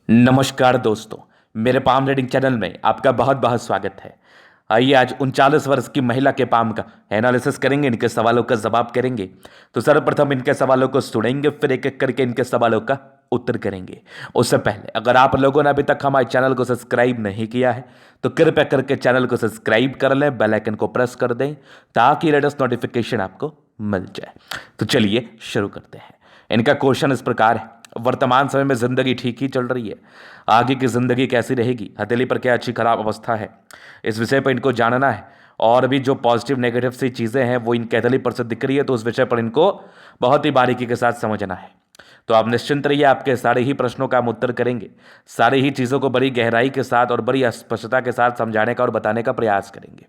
नमस्कार दोस्तों, मेरे पाम रीडिंग चैनल में आपका बहुत बहुत स्वागत है। आइए आज 39 वर्ष की महिला के पाम का एनालिसिस करेंगे, इनके सवालों का जवाब करेंगे। तो सर्वप्रथम इनके सवालों को सुनेंगे, फिर एक एक करके इनके सवालों का उत्तर करेंगे। उससे पहले अगर आप लोगों ने अभी तक हमारे चैनल को सब्सक्राइब नहीं किया है तो कृपया करके चैनल को सब्सक्राइब कर लें, बेल आइकन को प्रेस कर दें ताकि लेटेस्ट नोटिफिकेशन आपको मिल जाए। तो चलिए शुरू करते हैं। इनका क्वेश्चन इस प्रकार है, वर्तमान समय में जिंदगी ठीक ही चल रही है, आगे की जिंदगी कैसी रहेगी, हथेली पर क्या अच्छी खराब अवस्था है, इस विषय पर इनको जानना है। और भी जो पॉजिटिव नेगेटिव सी चीज़ें हैं वो इनके हथेली पर से दिख रही है, तो उस विषय पर इनको बहुत ही बारीकी के साथ समझना है। तो आप निश्चिंत रहिए, आपके सारे ही प्रश्नों का हम उत्तर करेंगे, सारी ही चीज़ों को बड़ी गहराई के साथ और बड़ी स्पष्टता के साथ समझाने का और बताने का प्रयास करेंगे।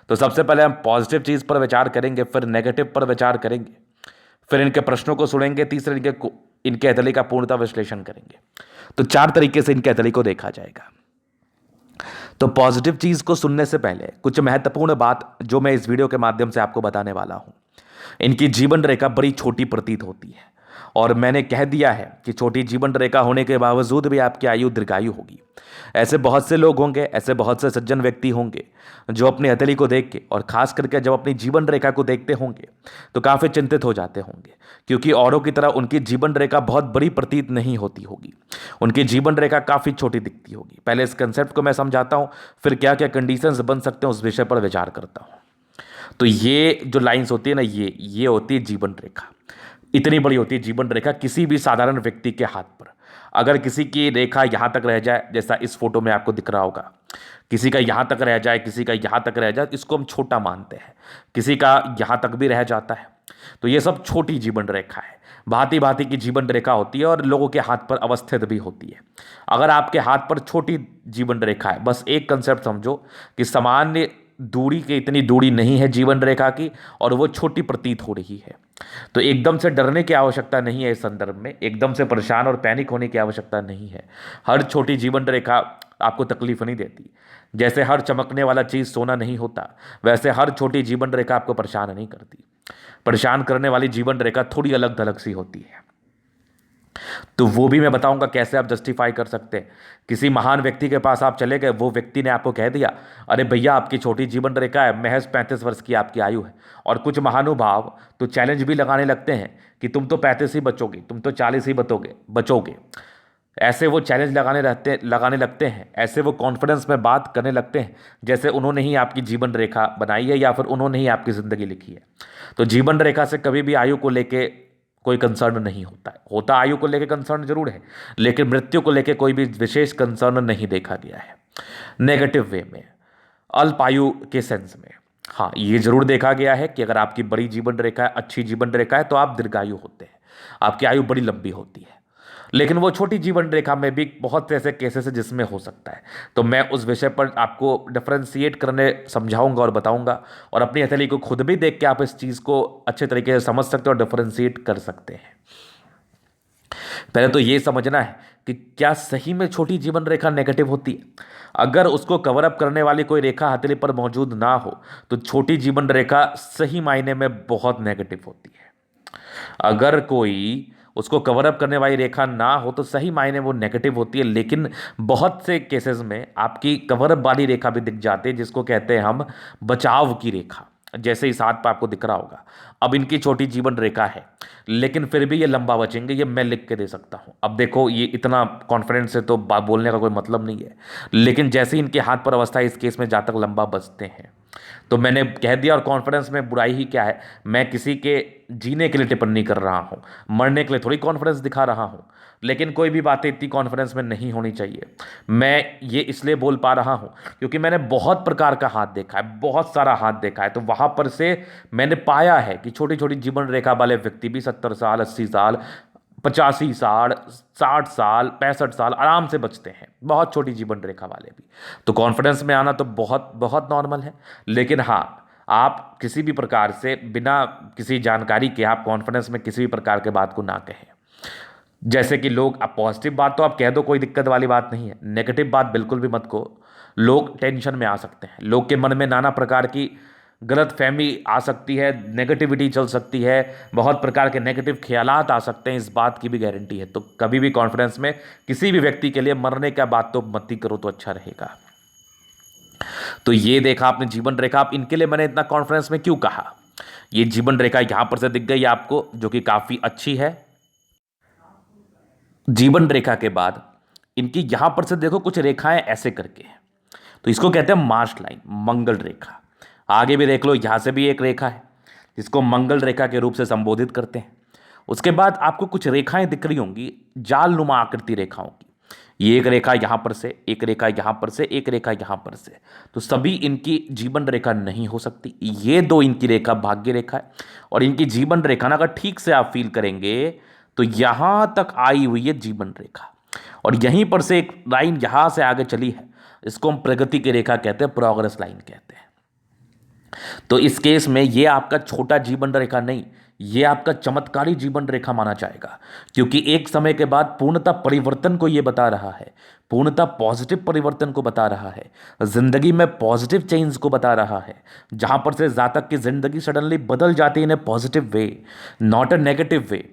तो सबसे पहले हम पॉजिटिव चीज़ पर विचार करेंगे, फिर नेगेटिव पर विचार करेंगे, फिर इनके प्रश्नों को सुनेंगे, तीसरे इनके हथेली का पूर्णतः विश्लेषण करेंगे। तो 4 तरीके से इनके हथेली को देखा जाएगा। तो पॉजिटिव चीज को सुनने से पहले कुछ महत्वपूर्ण बात जो मैं इस वीडियो के माध्यम से आपको बताने वाला हूं। इनकी जीवन रेखा बड़ी छोटी प्रतीत होती है और मैंने कह दिया है कि छोटी जीवन रेखा होने के बावजूद भी आपकी आयु दीर्घायु होगी। ऐसे बहुत से लोग होंगे, ऐसे बहुत से सज्जन व्यक्ति होंगे जो अपनी हथेली को देख के और खास करके जब अपनी जीवन रेखा को देखते होंगे तो काफ़ी चिंतित हो जाते होंगे, क्योंकि औरों की तरह उनकी जीवन रेखा बहुत बड़ी प्रतीत नहीं होती होगी। उनकी जीवन रेखा काफ़ी छोटी दिखती होगी। पहले इस कंसेप्ट को मैं समझाता हूँ, फिर क्या क्या कंडीशंस बन सकते हैं उस विषय पर विचार करता हूँ। तो ये जो लाइंस होती है ना, ये होती है जीवन रेखा। इतनी बड़ी होती है जीवन रेखा किसी भी साधारण व्यक्ति के हाथ पर। अगर किसी की रेखा यहाँ तक रह जाए, जैसा इस फोटो में आपको दिख रहा होगा, किसी का यहाँ तक रह जाए, किसी का यहाँ तक रह जाए, इसको हम छोटा मानते हैं। किसी का यहाँ तक भी रह जाता है, तो ये सब छोटी जीवन रेखा है। भांति भांति की जीवन रेखा होती है और लोगों के हाथ पर अवस्थित भी होती है। अगर आपके हाथ पर छोटी जीवन रेखा है, बस एक कंसेप्ट समझो कि सामान्य दूरी की इतनी दूरी नहीं है जीवन रेखा की और वो छोटी प्रतीत हो रही है, तो एकदम से डरने की आवश्यकता नहीं है। इस संदर्भ में एकदम से परेशान और पैनिक होने की आवश्यकता नहीं है। हर छोटी जीवन रेखा आपको तकलीफ नहीं देती। जैसे हर चमकने वाला चीज़ सोना नहीं होता, वैसे हर छोटी जीवन रेखा आपको परेशान नहीं करती। परेशान करने वाली जीवन रेखा थोड़ी अलग थलग सी होती है, तो वो भी मैं बताऊंगा कैसे आप जस्टिफाई कर सकते हैं। किसी महान व्यक्ति के पास आप चले गए, वो व्यक्ति ने आपको कह दिया, अरे भैया आपकी छोटी जीवन रेखा है, महज 35 वर्ष की आपकी आयु है। और कुछ महानुभाव तो चैलेंज भी लगाने लगते हैं कि तुम तो 35 ही बचोगे, तुम तो 40 ही बचोगे। ऐसे वो चैलेंज लगाने लगते हैं, ऐसे वो कॉन्फिडेंस में बात करने लगते हैं जैसे उन्होंने ही आपकी जीवन रेखा बनाई है या फिर उन्होंने ही आपकी ज़िंदगी लिखी है। तो जीवन रेखा से कभी भी आयु को लेके कोई कंसर्न नहीं होता है। होता आयु को लेके कंसर्न जरूर है, लेकिन मृत्यु को लेके कोई भी विशेष कंसर्न नहीं देखा गया है। नेगेटिव वे में, अल्प आयु के सेंस में, हाँ ये जरूर देखा गया है कि अगर आपकी बड़ी जीवन रेखा है, अच्छी जीवन रेखा है, तो आप दीर्घायु होते हैं, आपकी आयु बड़ी लंबी होती है। लेकिन वो छोटी जीवन रेखा में भी बहुत से ऐसे केसेस है जिसमें हो सकता है। तो मैं उस विषय पर आपको डिफ्रेंशिएट करने समझाऊंगा और बताऊंगा, और अपनी हथेली को खुद भी देख के आप इस चीज़ को अच्छे तरीके से समझ सकते हो और डिफ्रेंशिएट कर सकते हैं। पहले तो ये समझना है कि क्या सही में छोटी जीवन रेखा नेगेटिव होती है। अगर उसको कवर अप करने वाली कोई रेखा हथेली पर मौजूद ना हो तो छोटी जीवन रेखा सही मायने में बहुत नेगेटिव होती है। अगर कोई उसको कवर अप करने वाली रेखा ना हो तो सही मायने वो नेगेटिव होती है। लेकिन बहुत से केसेस में आपकी कवर अप वाली रेखा भी दिख जाती है, जिसको कहते हैं हम बचाव की रेखा। जैसे इस हाथ पर आपको दिख रहा होगा, अब इनकी छोटी जीवन रेखा है लेकिन फिर भी ये लंबा बचेंगे, ये मैं लिख के दे सकता हूँ। अब देखो ये इतना कॉन्फिडेंस से तो बोलने का कोई मतलब नहीं है, लेकिन जैसे ही इनके हाथ पर अवस्था है, इस केस में जहाँ तक लंबा बचते हैं, तो मैंने कह दिया। और कॉन्फिडेंस में बुराई ही क्या है, मैं किसी के जीने के लिए टिप्पणी कर रहा हूँ, मरने के लिए थोड़ी कॉन्फिडेंस दिखा रहा हूँ। लेकिन कोई भी बातें इतनी कॉन्फिडेंस में नहीं होनी चाहिए। मैं ये इसलिए बोल पा रहा हूँ क्योंकि मैंने बहुत प्रकार का हाथ देखा है, बहुत सारा हाथ देखा है, तो वहाँ पर से मैंने पाया है कि छोटी छोटी जीवन रेखा वाले व्यक्ति भी 70 साल, 80 साल, 85 साल, 60 साल, 65 साल आराम से बचते हैं, बहुत छोटी जीवन रेखा वाले भी। तो कॉन्फिडेंस में आना तो बहुत बहुत नॉर्मल है। लेकिन हाँ, आप किसी भी प्रकार से बिना किसी जानकारी के आप कॉन्फिडेंस में किसी भी प्रकार के बात को ना कहें। जैसे कि लोग, अब पॉजिटिव बात तो आप कह दो, कोई दिक्कत वाली बात नहीं है, नेगेटिव बात बिल्कुल भी मत कहो। लोग टेंशन में आ सकते हैं, लोग के मन में नाना प्रकार की गलत फहमी आ सकती है, नेगेटिविटी चल सकती है, बहुत प्रकार के नेगेटिव ख्यालात आ सकते हैं, इस बात की भी गारंटी है। तो कभी भी कॉन्फ्रेंस में किसी भी व्यक्ति के लिए मरने का बात तो मत ही करो तो अच्छा रहेगा। तो ये देखा आपने जीवन रेखा। आप इनके लिए मैंने इतना कॉन्फ्रेंस में क्यों कहा, ये जीवन रेखा यहां पर से दिख गई आपको, जो कि काफी अच्छी है। जीवन रेखा के बाद इनकी यहां पर से देखो कुछ रेखाएं ऐसे करके हैं, तो इसको कहते हैं मार्श लाइन, मंगल रेखा। आगे भी देख लो, यहां से भी एक रेखा है जिसको मंगल रेखा के रूप से संबोधित करते हैं। उसके बाद आपको कुछ रेखाएं दिख रही होंगी, जाल नुमा आकृति रेखाओं की। ये एक रेखा यहां पर से, एक रेखा यहां पर से, एक रेखा यहां पर से, तो सभी इनकी जीवन रेखा नहीं हो सकती। ये दो इनकी रेखा भाग्य रेखा है, और इनकी जीवन रेखा ना अगर ठीक से आप फील करेंगे तो यहां तक आई हुई है जीवन रेखा, और यहीं पर से एक लाइन यहां से आगे चली है, इसको हम प्रगति की रेखा कहते हैं, प्रोग्रेस लाइन कहते हैं। तो इस केस में ये आपका छोटा जीवन रेखा नहीं, ये आपका चमत्कारी जीवन रेखा माना जाएगा, क्योंकि एक समय के बाद पूर्णतः परिवर्तन को ये बता रहा है, पूर्णतः पॉजिटिव परिवर्तन को बता रहा है, जिंदगी में पॉजिटिव चेंज को बता रहा है, जहां पर से जातक की जिंदगी सडनली बदल जाती है in a positive way, not a negative way.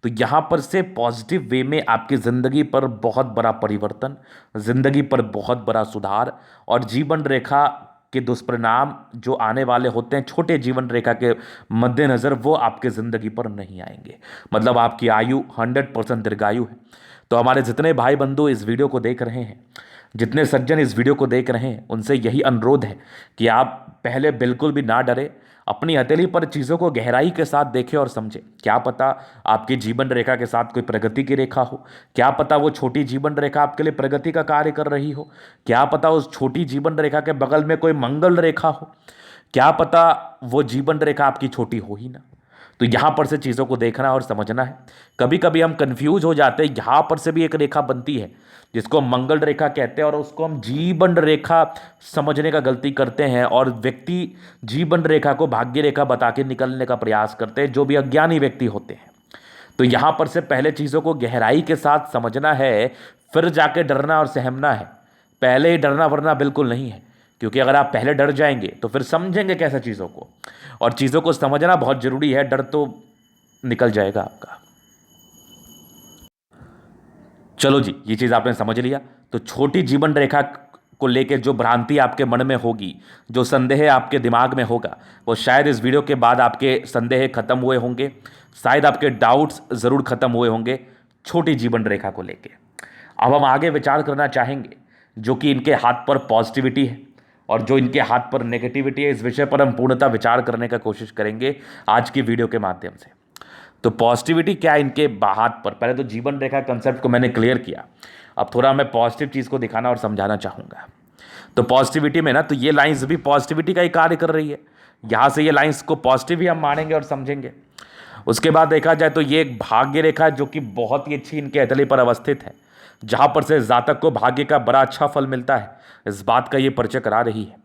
तो यहां पर से पॉजिटिव वे में आपकी जिंदगी पर बहुत बड़ा परिवर्तन, जिंदगी पर बहुत बड़ा सुधार, और जीवन रेखा के दुष्परिणाम जो आने वाले होते हैं छोटे जीवन रेखा के मद्देनजर, वो आपके जिंदगी पर नहीं आएंगे। मतलब आपकी आयु 100% दीर्घायु है। तो हमारे जितने भाई बंधु इस वीडियो को देख रहे हैं, जितने सज्जन इस वीडियो को देख रहे हैं, उनसे यही अनुरोध है कि आप पहले बिल्कुल भी ना डरे, अपनी हथेली पर चीज़ों को गहराई के साथ देखें और समझें। क्या पता आपकी जीवन रेखा के साथ कोई प्रगति की रेखा हो, क्या पता वो छोटी जीवन रेखा आपके लिए प्रगति का कार्य कर रही हो, क्या पता उस छोटी जीवन रेखा के बगल में कोई मंगल रेखा हो, क्या पता वो जीवन रेखा आपकी छोटी हो ही ना। तो यहां पर से चीज़ों को देखना और समझना है। कभी कभी हम कंफ्यूज हो जाते हैं, यहां पर से भी एक रेखा बनती है जिसको हम मंगल रेखा कहते हैं, और उसको हम जीवन रेखा समझने का गलती करते हैं, और व्यक्ति जीवन रेखा को भाग्य रेखा बता के निकलने का प्रयास करते हैं, जो भी अज्ञानी व्यक्ति होते हैं। तो यहां पर से पहले चीज़ों को गहराई के साथ समझना है, फिर जाके डरना और सहमना है। पहले ही डरना वरना बिल्कुल नहीं है, क्योंकि अगर आप पहले डर जाएंगे तो फिर समझेंगे कैसे चीज़ों को, और चीज़ों को समझना बहुत ज़रूरी है। डर तो निकल जाएगा आपका। चलो जी, ये चीज़ आपने समझ लिया। तो छोटी जीवन रेखा को लेकर जो भ्रांति आपके मन में होगी, जो संदेह आपके दिमाग में होगा, वो शायद इस वीडियो के बाद आपके संदेह खत्म हुए होंगे, शायद आपके डाउट्स ज़रूर खत्म हुए होंगे छोटी जीवन रेखा को लेकर। अब हम आगे विचार करना चाहेंगे, जो कि इनके हाथ पर पॉजिटिविटी है और जो इनके हाथ पर नेगेटिविटी है। इस विषय पर हम पूर्णतः विचार करने का कोशिश करेंगे आज की वीडियो के माध्यम से। तो पॉजिटिविटी क्या है इनके हाथ पर, पहले तो जीवन रेखा कंसेप्ट को मैंने क्लियर किया। अब थोड़ा मैं पॉजिटिव चीज़ को दिखाना और समझाना चाहूँगा। तो पॉजिटिविटी में ना, तो ये लाइंस भी पॉजिटिविटी का ही कार्य कर रही है। यहाँ से ये लाइंस को पॉजिटिव ही हम मानेंगे और समझेंगे। उसके बाद देखा जाए तो ये एक भाग्य रेखा है, जो कि बहुत ही अच्छी इनके हथेली पर अवस्थित है, जहाँ पर से जातक को भाग्य का बड़ा अच्छा फल मिलता है, इस बात का ये परिचय करा रही है।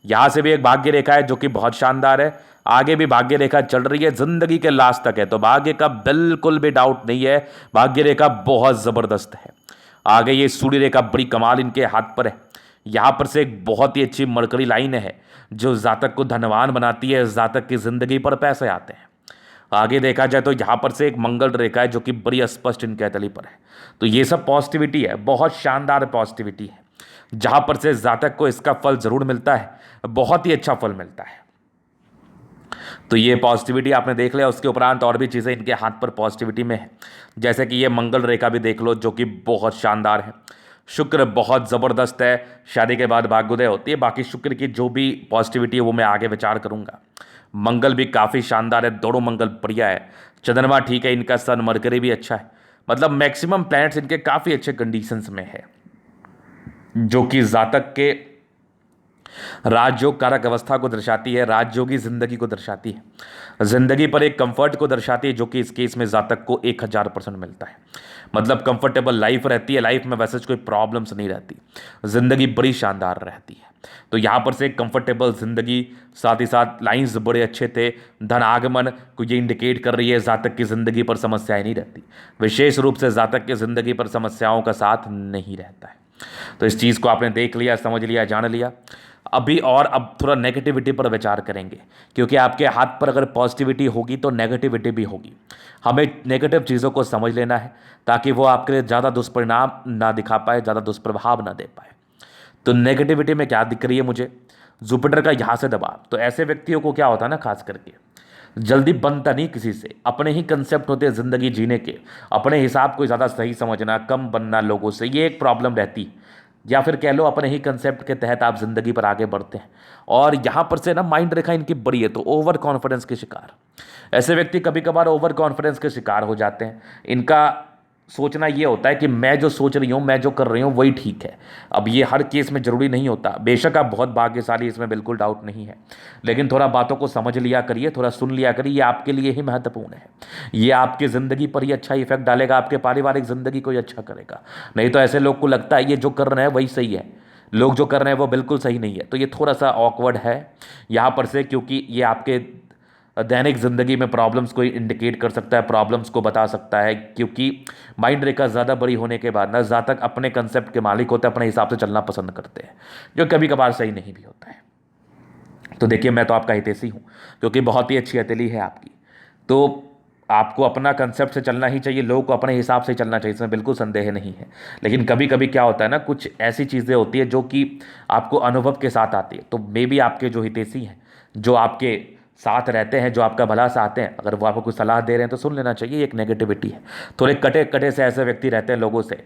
यहाँ से भी एक भाग्य रेखा है जो कि बहुत शानदार है। आगे भी भाग्य रेखा चल रही है, जिंदगी के लास्ट तक है, तो भाग्य का बिल्कुल भी डाउट नहीं है, भाग्य रेखा बहुत जबरदस्त है। आगे ये सूर्य रेखा बड़ी कमाल इनके हाथ पर है। यहाँ पर से एक बहुत ही अच्छी मरकरी लाइन है जो जातक को धनवान बनाती है, जातक की जिंदगी पर पैसे आते हैं। आगे देखा जाए तो यहाँ पर से एक मंगल रेखा है जो कि बड़ी स्पष्ट इनके हथेली पर है। तो ये सब पॉजिटिविटी है, बहुत शानदार पॉजिटिविटी है, जहाँ पर से जातक को इसका फल जरूर मिलता है, बहुत ही अच्छा फल मिलता है। तो ये पॉजिटिविटी आपने देख लिया। उसके उपरांत और भी चीज़ें इनके हाथ पर पॉजिटिविटी में है, जैसे कि ये मंगल रेखा भी देख लो, जो कि बहुत शानदार है। शुक्र बहुत ज़बरदस्त है, शादी के बाद भाग्योदय होती है। बाकी शुक्र की जो भी पॉजिटिविटी है वो मैं आगे विचार करूंगा। मंगल भी काफ़ी शानदार है, दोनों मंगल बढ़िया है। चंद्रमा ठीक है, इनका सन मरकरी भी अच्छा है। मतलब मैक्सिमम प्लैनेट्स इनके काफ़ी अच्छे कंडीशंस में है, जो कि जातक के राजयोग कारक अवस्था को दर्शाती है, राजयोगी जिंदगी को दर्शाती है, जिंदगी पर एक कंफर्ट को दर्शाती है, जो कि इस केस में जातक को 1000% मिलता है। मतलब कंफर्टेबल लाइफ रहती है, लाइफ में वैसे कोई प्रॉब्लम्स नहीं रहती, जिंदगी बड़ी शानदार रहती है। तो यहाँ पर से एक कंफर्टेबल जिंदगी, साथ ही साथ लाइंस बड़े अच्छे थे। धन आगमन को ये इंडिकेट कर रही है, जातक की जिंदगी पर समस्याएं नहीं रहती, विशेष रूप से जातक की जिंदगी पर समस्याओं का साथ नहीं रहता है। तो इस चीज़ को आपने देख लिया, समझ लिया, जान लिया। अभी और अब थोड़ा नेगेटिविटी पर विचार करेंगे, क्योंकि आपके हाथ पर अगर पॉजिटिविटी होगी तो नेगेटिविटी भी होगी। हमें नेगेटिव चीज़ों को समझ लेना है ताकि वो आपके लिए ज़्यादा दुष्परिणाम ना दिखा पाए, ज़्यादा दुष्प्रभाव ना दे पाए। तो नेगेटिविटी में क्या दिख रही है मुझे, जुपिटर का यहाँ से दबाव। तो ऐसे व्यक्तियों को क्या होता है ना, खास करके जल्दी बनता नहीं किसी से, अपने ही कंसेप्ट होते हैं ज़िंदगी जीने के, अपने हिसाब को ज़्यादा सही समझना, कम बनना लोगों से, ये एक प्रॉब्लम रहती है। या फिर कह लो अपने ही कंसेप्ट के तहत आप ज़िंदगी पर आगे बढ़ते हैं। और यहाँ पर से ना माइंड रेखा इनकी बड़ी है, तो ओवर कॉन्फिडेंस के शिकार। ऐसे व्यक्ति कभी कभार ओवर कॉन्फिडेंस के शिकार हो जाते हैं। इनका सोचना ये होता है कि मैं जो सोच रही हूँ, मैं जो कर रही हूँ वही ठीक है। अब ये हर केस में ज़रूरी नहीं होता, बेशक आप बहुत भाग्यशाली, इसमें बिल्कुल डाउट नहीं है, लेकिन थोड़ा बातों को समझ लिया करिए, थोड़ा सुन लिया करिए, ये आपके लिए ही महत्वपूर्ण है। ये आपकी ज़िंदगी पर ही अच्छा इफेक्ट डालेगा, आपके पारिवारिक ज़िंदगी को ही अच्छा करेगा। नहीं तो ऐसे लोग को लगता है ये जो कर रहे हैं वही सही है, लोग जो कर रहे हैं वो बिल्कुल सही नहीं है। तो ये थोड़ा सा ऑकवर्ड है यहाँ पर से, क्योंकि ये आपके दैनिक ज़िंदगी में प्रॉब्लम्स को इंडिकेट कर सकता है, प्रॉब्लम्स को बता सकता है, क्योंकि माइंड रेखा ज़्यादा बड़ी होने के बाद ना ज़्यादा अपने कंसेप्ट के मालिक होते हैं, अपने हिसाब से चलना पसंद करते हैं, जो कभी कभार सही नहीं भी होता है। तो देखिए, मैं तो आपका हितैषी हूँ, क्योंकि बहुत ही अच्छी हथेली है आपकी। तो आपको अपना कंसेप्ट से चलना ही चाहिए, लोगों को अपने हिसाब से चलना चाहिए, इसमें बिल्कुल संदेह नहीं है। लेकिन कभी कभी क्या होता है ना, कुछ ऐसी चीज़ें होती है जो कि आपको अनुभव के साथ आती है। तो मे बी आपके जो हितैषी हैं, जो आपके साथ रहते हैं, जो आपका भला चाहते हैं, अगर वो आपको कुछ सलाह दे रहे हैं तो सुन लेना चाहिए। एक नेगेटिविटी है, थोड़े कटे कटे से ऐसे व्यक्ति रहते हैं लोगों से।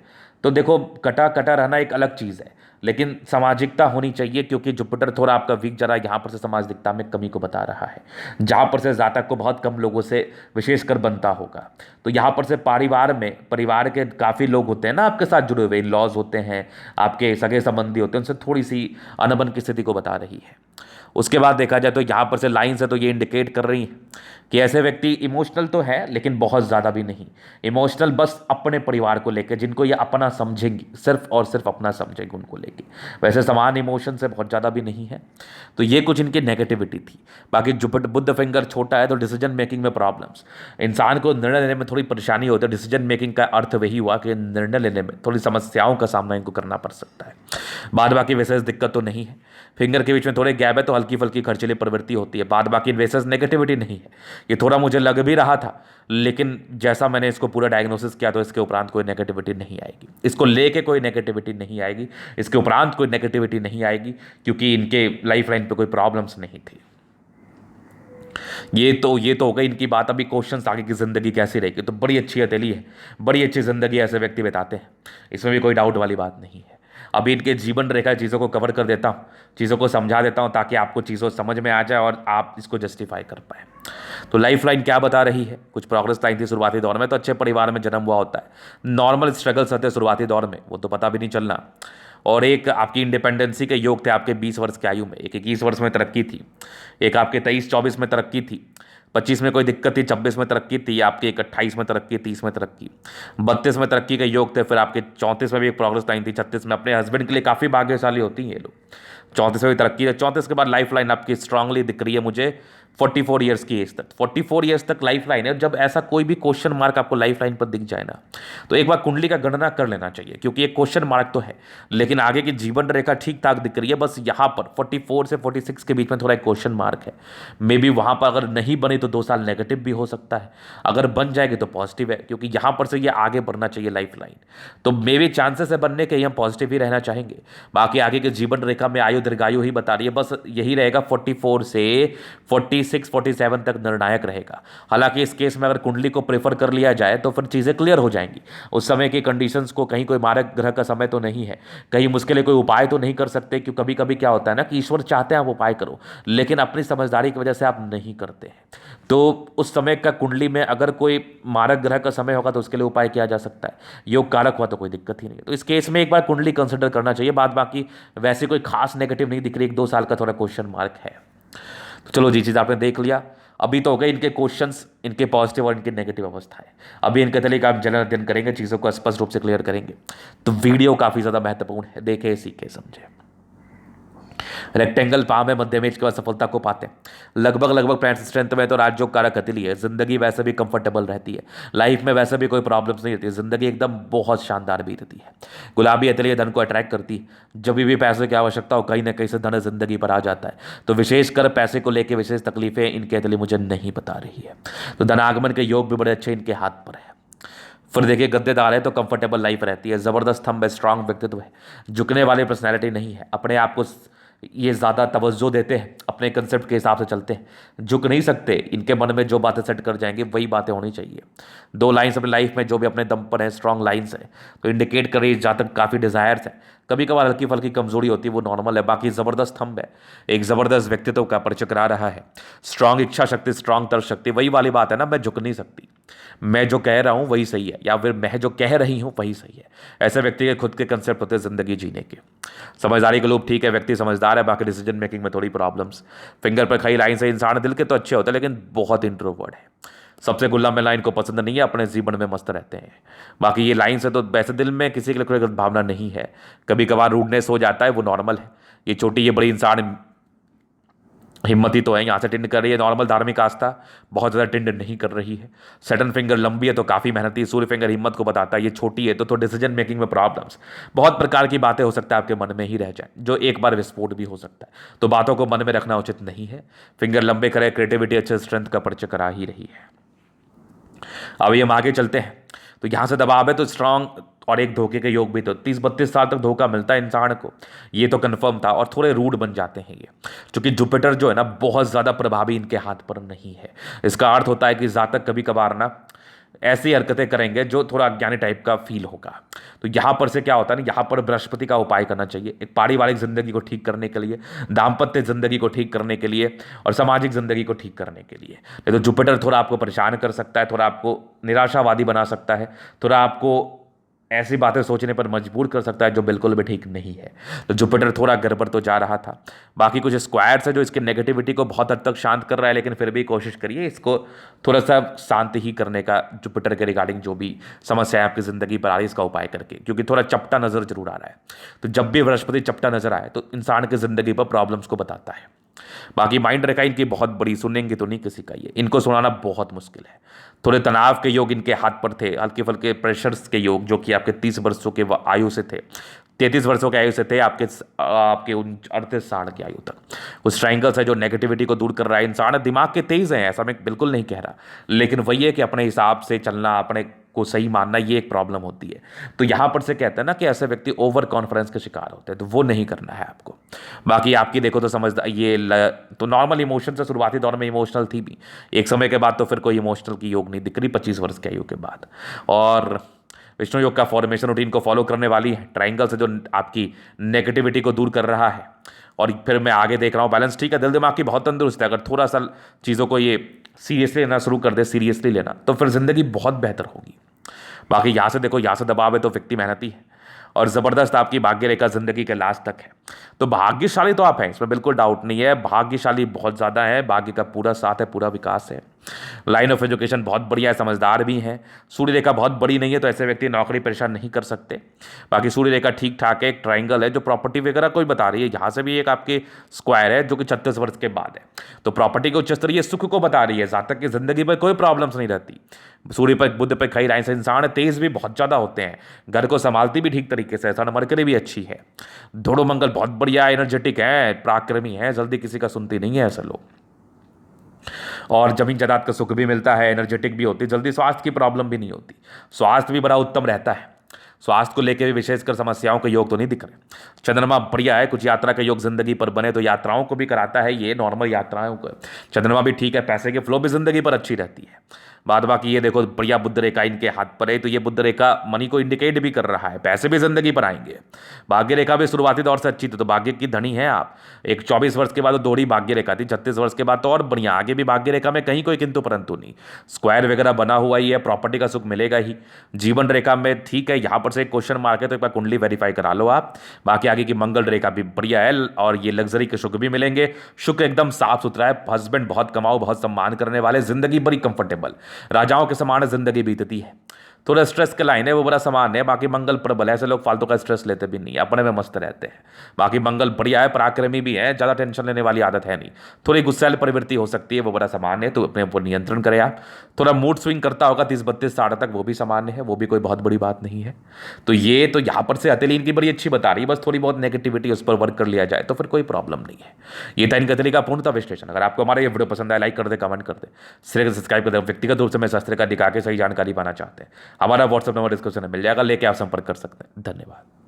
तो देखो, कटा कटा रहना एक अलग चीज़ है, लेकिन सामाजिकता होनी चाहिए, क्योंकि जुपिटर थोड़ा आपका वीक जरा यहाँ पर से सामाजिकता में कमी को बता रहा है, जहाँ पर से जातक को बहुत कम लोगों से विशेषकर बनता होगा। तो यहाँ पर से परिवार के काफ़ी लोग होते हैं ना आपके साथ जुड़े हुए, लॉज होते हैं, आपके सगे संबंधी होते हैं, उनसे थोड़ी सी अनबन की स्थिति को बता रही है। उसके बाद देखा जाए तो यहाँ पर से लाइन से तो ये इंडिकेट कर रही है कि ऐसे व्यक्ति इमोशनल तो है, लेकिन बहुत ज़्यादा भी नहीं इमोशनल, बस अपने परिवार को लेकर, जिनको ये अपना समझेंगी, सिर्फ और सिर्फ अपना समझेंगे उनको लेके। वैसे समान इमोशन से बहुत ज़्यादा भी नहीं है। तो ये कुछ इनकी नेगेटिविटी थी। बाकी जुपिटर बुध फिंगर छोटा है तो डिसीजन मेकिंग में प्रॉब्लम्स, इंसान को निर्णय लेने में थोड़ी परेशानी होती है। डिसीजन मेकिंग का अर्थ वही हुआ कि निर्णय लेने में थोड़ी समस्याओं का सामना इनको करना पड़ सकता है। बाद बाकी वैसे दिक्कत तो नहीं है। फिंगर के बीच में थोड़े गैप है तो हल्की फल्की खर्चीली प्रवृत्ति होती है। बाद बाकी वैसे नेगेटिविटी नहीं है। ये थोड़ा मुझे लग भी रहा था, लेकिन जैसा मैंने इसको पूरा डायग्नोसिस किया तो इसके उपरांत कोई नेगेटिविटी नहीं आएगी, इसको लेके कोई नेगेटिविटी नहीं आएगी, इसके उपरांत कोई नेगेटिविटी नहीं आएगी, क्योंकि इनके लाइफ लाइन पे कोई प्रॉब्लम्स नहीं थी। ये तो हो गई इनकी बात। अभी क्वेश्चंस आगे की ज़िंदगी कैसी रहेगी, तो बड़ी अच्छी हथेली है, बड़ी अच्छी ज़िंदगी ऐसे व्यक्ति बिताते हैं, इसमें भी कोई डाउट वाली बात नहीं है। अभी इनके जीवन रेखा चीज़ों को कवर कर देता हूँ, चीज़ों को समझा देता हूँ, ताकि आपको चीज़ों समझ में आ जाए और आप इसको जस्टिफाई कर पाए। तो लाइफ लाइन क्या बता रही है, कुछ प्रोग्रेस लाइन थी शुरुआती दौर में, तो अच्छे परिवार में जन्म हुआ होता है, नॉर्मल स्ट्रगल्स होते हैं शुरुआती दौर में, वो तो पता भी नहीं चलना। और एक आपकी इंडिपेंडेंसी के योग थे आपके 20 वर्ष की आयु में, एक 21 वर्ष में तरक्की थी, एक आपके 23-24 में तरक्की थी, 25 में कोई दिक्कत थी, 26 में तरक्की थी, आपकी एक 28 में तरक्की, 30 में तरक्की, 32 में तरक्की के योग थे। फिर आपके 34 में भी एक प्रोग्रेस लाइन थी, 36 में। अपने हस्बैंड के लिए काफ़ी भाग्यशाली होती हैं ये लोग। 34 में भी तरक्की है। 34 के बाद लाइफ लाइन आपकी स्ट्रांगली दिख रही है मुझे 44 ईयर्स की एज तक। 44 ईयर्स तक लाइफ लाइन है। जब ऐसा कोई भी क्वेश्चन मार्क आपको लाइफ लाइन पर दिख जाए ना, तो एक बार कुंडली का गणना कर लेना चाहिए, क्योंकि एक क्वेश्चन मार्क तो है, लेकिन आगे की जीवन रेखा ठीक ठाक दिख रही है। बस यहाँ पर 44 से 46 के बीच में थोड़ा एक क्वेश्चन मार्क है। मे बी वहाँ पर अगर नहीं बनी तो 2 साल नेगेटिव भी हो सकता है, अगर बन जाएगी तो पॉजिटिव है, क्योंकि यहाँ पर से ये आगे बढ़ना चाहिए लाइफ लाइन। तो मे बी चांसेस है बनने के, हम पॉजिटिव ही रहना चाहेंगे। बाकी आगे की जीवन रेखा में आयु दीर्घायु ही बता रही है, बस यही रहेगा 44 से 46-47 तक निर्णायक रहेगा। हालांकि इस केस में अगर कुंडली को प्रेफर कर लिया जाए तो फिर चीज़ें क्लियर हो जाएंगी। उस समय की कंडीशंस को, कहीं कोई मारक ग्रह का समय तो नहीं है, कहीं मुश्किल कोई उपाय तो नहीं कर सकते, क्योंकि कभी कभी क्या होता है ना कि ईश्वर चाहते हैं आप उपाय करो, लेकिन अपनी समझदारी की वजह से आप नहीं करते हैं। तो उस समय का कुंडली में अगर कोई मारक ग्रह का समय होगा तो उसके लिए उपाय किया जा सकता है। योग कारक हुआ तो कोई दिक्कत ही नहीं है। तो इस केस में एक बार कुंडली कंसिडर करना चाहिए। बाद बाकी वैसे कोई खास नेगेटिव नहीं दिख रही, 1-2 साल का थोड़ा क्वेश्चन मार्क है। तो चलो जी, चीज़ आपने देख लिया। अभी तो हो गए इनके क्वेश्चंस, इनके पॉजिटिव और इनकी नेगेटिव अवस्थाएं। अभी इनके तरीके आप जलन अध्ययन करेंगे, चीज़ों को स्पष्ट रूप से क्लियर करेंगे। तो वीडियो काफ़ी ज़्यादा महत्वपूर्ण है, देखें, सीखे, समझे। रेक्टेंगल पाम है, मध्यम एज के बाद सफलता को पाते हैं। लगभग लगभग प्लैनेट स्ट्रेंथ में तो राजयोग कारक अतिली है। जिंदगी वैसे भी कंफर्टेबल रहती है, लाइफ में वैसे भी कोई प्रॉब्लम्स नहीं होती है, जिंदगी एकदम बहुत शानदार बीतती है। गुलाबी अतिली धन को अट्रैक्ट करती है। जब भी पैसे की आवश्यकता हो कहीं ना कहीं से धन जिंदगी पर आ जाता है। तो विशेषकर पैसे को लेकर विशेष तकलीफें इनके अतिली मुझे नहीं बता रही है। तो धनागमन के योग भी बड़े अच्छे इनके हाथ पर है। फिर देखिए गद्देदार है तो कंफर्टेबल लाइफ रहती है। जबरदस्त थंब है, स्ट्रांग व्यक्तित्व है, झुकने वाली पर्सनैलिटी नहीं है। अपने आप को ये ज़्यादा तवज्जो देते हैं, अपने कंसेप्ट के हिसाब से चलते हैं, झुक नहीं सकते। इनके मन में जो बातें सेट कर जाएंगे वही बातें होनी चाहिए। दो लाइन्स अपनी लाइफ में जो भी अपने दम पर है, स्ट्रांग लाइन्स है, तो इंडिकेट कर रही है जहाँ तक काफ़ी डिज़ायर्स है। कभी कभार हल्की फल्की कमजोरी होती है, वो नॉर्मल है। बाकी ज़बरदस्त थंब है, एक ज़बरदस्त व्यक्तित्व का परिचय करा रहा है। स्ट्रांग इच्छा शक्ति, स्ट्रांग तर्क शक्ति, वही वाली बात है ना, मैं झुक नहीं सकती, मैं जो कह रहा हूँ वही सही है, या फिर मैं जो कह रही हूँ वही सही है। ऐसे व्यक्ति के खुद के कंसेप्ट होते हैं जिंदगी जीने के। समझदारी के लोग ठीक है, व्यक्ति समझदार है, बाकी डिसीजन मेकिंग में थोड़ी प्रॉब्लम्स। फिंगर पर खई लाइन से इंसान दिल के तो अच्छे होते हैं, लेकिन बहुत इंट्रोवर्ट है। सबसे गुल्ला मिलना इनको पसंद नहीं है, अपने जीवन में मस्त रहते हैं। बाकी ये लाइन से तो वैसे दिल में किसी के लिए कोई गलत भावना नहीं है। कभी कभार रूडनेस हो जाता है, वो नॉर्मल है। ये छोटी ये बड़ी इंसान हिम्मती तो है, यहाँ से टिंड कर रही है। नॉर्मल धार्मिक आस्था बहुत ज़्यादा टिंड नहीं कर रही है। सैटर्न फिंगर लंबी है तो काफ़ी मेहनती है। सूर्य फिंगर हिम्मत को बताता है। ये छोटी है तो डिसीजन मेकिंग में प्रॉब्लम्स, बहुत प्रकार की बातें हो सकता है आपके मन में ही रह जाए, जो एक बार विस्फोट भी हो सकता है। तो बातों को मन में रखना उचित नहीं है। फिंगर लंबे करे, क्रिएटिविटी अच्छे स्ट्रेंथ का परिचय करा ही रही है। अब ये हम आगे चलते हैं, तो यहाँ से दबाव है तो स्ट्रांग और एक धोखे के योग भी। तो 30-32 साल तक धोखा मिलता है इंसान को, ये तो कंफर्म था। और थोड़े रूड बन जाते हैं ये, क्योंकि जुपिटर जो है ना बहुत ज़्यादा प्रभावी इनके हाथ पर नहीं है। इसका अर्थ होता है कि जातक कभी कभार ना ऐसी हरकतें करेंगे जो थोड़ा अज्ञानी टाइप का फील होगा। तो यहाँ पर से क्या होता है ना, यहाँ पर बृहस्पति का उपाय करना चाहिए, एक पारिवारिक जिंदगी को ठीक करने के लिए, दाम्पत्य जिंदगी को ठीक करने के लिए, और सामाजिक जिंदगी को ठीक करने के लिए। नहीं तो जुपिटर थोड़ा आपको परेशान कर सकता है, थोड़ा आपको निराशावादी बना सकता है, थोड़ा आपको ऐसी बातें सोचने पर मजबूर कर सकता है जो बिल्कुल भी ठीक नहीं है। तो जुपिटर थोड़ा गड़बड़ तो जा रहा था। बाकी कुछ स्क्वायर्स है जो इसके नेगेटिविटी को बहुत हद तक शांत कर रहा है, लेकिन फिर भी कोशिश करिए इसको थोड़ा सा शांत ही करने का, जुपिटर के रिगार्डिंग जो भी समस्या है आपकी ज़िंदगी पर आ रही है इसका उपाय करके, क्योंकि थोड़ा चपटा नज़र जरूर आ रहा है। तो जब भी बृहस्पति चपटा नजर आए तो इंसान की ज़िंदगी पर प्रॉब्लम्स को बताता है। बाकी माइंड रेखा इनकी बहुत बड़ी, सुनेंगे तो नहीं किसी का, ये इनको सुनाना बहुत मुश्किल है। थोड़े तनाव के योग इनके हाथ पर थे, हल्के फुल्के प्रेशर्स के योग जो कि आपके 30 वर्षों के आयु से थे, 33 वर्षों के आयु से थे आपके 38 साल की आयु तक। उस ट्राइंगल्स है जो नेगेटिविटी को दूर कर रहा है। इंसान दिमाग के तेज हैं, ऐसा मैं बिल्कुल नहीं कह रहा, लेकिन वही है कि अपने हिसाब से चलना, अपने को सही मानना, ये एक प्रॉब्लम होती है। तो यहाँ पर से कहते हैं ना कि ऐसे व्यक्ति ओवर कॉन्फिडेंस के शिकार होते हैं, तो वो नहीं करना है आपको। बाकी आपकी देखो तो समझदार तो नॉर्मल इमोशन से शुरुआती दौर में इमोशनल थी भी, एक समय के बाद तो फिर कोई इमोशनल की योग नहीं दिख रही 25 वर्ष की आयु के बाद। और विष्णु योग का फॉर्मेशन रूटीन को फॉलो करने वाली है। ट्राइंगल से जो आपकी नेगेटिविटी को दूर कर रहा है। और फिर मैं आगे देख रहा हूँ बैलेंस ठीक है, दिल दिमाग की बहुत तंदुरुस्त है। अगर थोड़ा सा चीज़ों को ये सीरियसली लेना शुरू कर दे, सीरियसली लेना, तो फिर ज़िंदगी बहुत बेहतर होगी। बाकी यहाँ से देखो, यहाँ से दबाव है तो व्यक्ति मेहनती है और ज़बरदस्त आपकी भाग्य रेखा ज़िंदगी के लास्ट तक है। तो भाग्यशाली तो आप हैं, इसमें बिल्कुल डाउट नहीं है। भाग्यशाली बहुत ज़्यादा है, भाग्य का पूरा साथ है, पूरा विकास है। लाइन ऑफ एजुकेशन बहुत बढ़िया है, समझदार भी हैं। सूर्य रेखा बहुत बड़ी नहीं है तो ऐसे व्यक्ति नौकरी परेशान नहीं कर सकते। बाकी सूर्य रेखा ठीक ठाक है। एक ट्राइंगल है जो प्रॉपर्टी वगैरह कोई बता रही है। यहाँ से भी एक आपके स्क्वायर है जो कि 36 वर्ष के बाद है, तो प्रॉपर्टी के उच्च स्तरीय सुख को बता रही है। जातक की जिंदगी पर कोई प्रॉब्लम्स नहीं रहती। सूर्य पर बुध पर खई लाइन से इंसान तेज भी बहुत ज़्यादा होते हैं, घर को संभालती भी ठीक तरीके से। सन मरकरी भी अच्छी है। धुड़ो मंगल बहुत बढ़िया, एनर्जेटिक है, पराक्रमी है, जल्दी किसी का सुनती नहीं है ऐसे लोग। और जमीन जायदाद का सुख भी मिलता है, एनर्जेटिक भी होती है, जल्दी स्वास्थ्य की प्रॉब्लम भी नहीं होती। स्वास्थ्य भी बड़ा उत्तम रहता है। स्वास्थ्य को लेकर भी विशेषकर समस्याओं के योग तो नहीं दिख रहे। चंद्रमा बढ़िया है, कुछ यात्रा के योग जिंदगी पर बने तो यात्राओं को भी कराता है ये, नॉर्मल यात्राओं को। चंद्रमा भी ठीक है, पैसे के फ्लो भी जिंदगी पर अच्छी रहती है। बाद बाकी ये देखो बढ़िया बुध रेखा इनके हाथ पर है, तो ये बुध रेखा मनी को इंडिकेट भी कर रहा है, पैसे भी जिंदगी पर आएंगे। भाग्य रेखा भी शुरुआती दौर से अच्छी थी, तो भाग्य की धनी है आप। एक 24 वर्ष के बाद तो दोहरी भाग्य रेखा थी, 36 वर्ष के बाद तो और बढ़िया। आगे भी भाग्य रेखा में कहीं कोई किंतु परंतु नहीं, स्क्वायर वगैरह बना हुआ ही है, प्रॉपर्टी का सुख मिलेगा ही। जीवन रेखा में ठीक है, यहाँ पर से एक क्वेश्चन मार्क है, तो एक बार कुंडली वेरीफाई करा लो आप। बाकी आगे की मंगल रेखा भी बढ़िया है और ये लग्जरी के सुख भी मिलेंगे। शुक्र एकदम साफ सुथरा है, हस्बैंड बहुत कमाओ, बहुत सम्मान करने वाले, जिंदगी बड़ी कंफर्टेबल, राजाओं के समान जिंदगी बीतती है। थोड़ा स्ट्रेस के लाइन है, वो बड़ा सामान्य है। बाकी मंगल प्रबल है, ऐसे लोग फालतू का स्ट्रेस लेते भी नहीं, अपने में मस्त रहते हैं। बाकी मंगल बढ़िया है, पराक्रमी भी है, ज़्यादा टेंशन लेने वाली आदत है नहीं। थोड़ी गुस्सैल प्रवृत्ति हो सकती है, वो बड़ा सामान्य है, तो अपने ऊपर नियंत्रण करें आप। थोड़ा मूड स्विंग करता होगा 30 32 60 तक, वो भी सामान्य है, वो भी कोई बहुत बड़ी बात नहीं है। तो ये तो यहाँ पर से हथेली इनकी बड़ी अच्छी बता रही है, बस थोड़ी बहुत नेगेटिविटी उस पर वर्क कर लिया जाए तो फिर कोई प्रॉब्लम नहीं है। ये था इनका हथेली का पूर्णतः विश्लेषण। अगर आपको हमारा ये वीडियो पसंद आए, लाइक कर दे, कमेंट कर दे, सिरे सब्सक्राइब कर दे। व्यक्तिगत रूप से मैं शास्त्र का दिखा के सही जानकारी पाना चाहते हैं, हमारा व्हाट्सएप नंबर डिस्क्रिप्शन में मिल जाएगा, लेके आप संपर्क कर सकते हैं। धन्यवाद।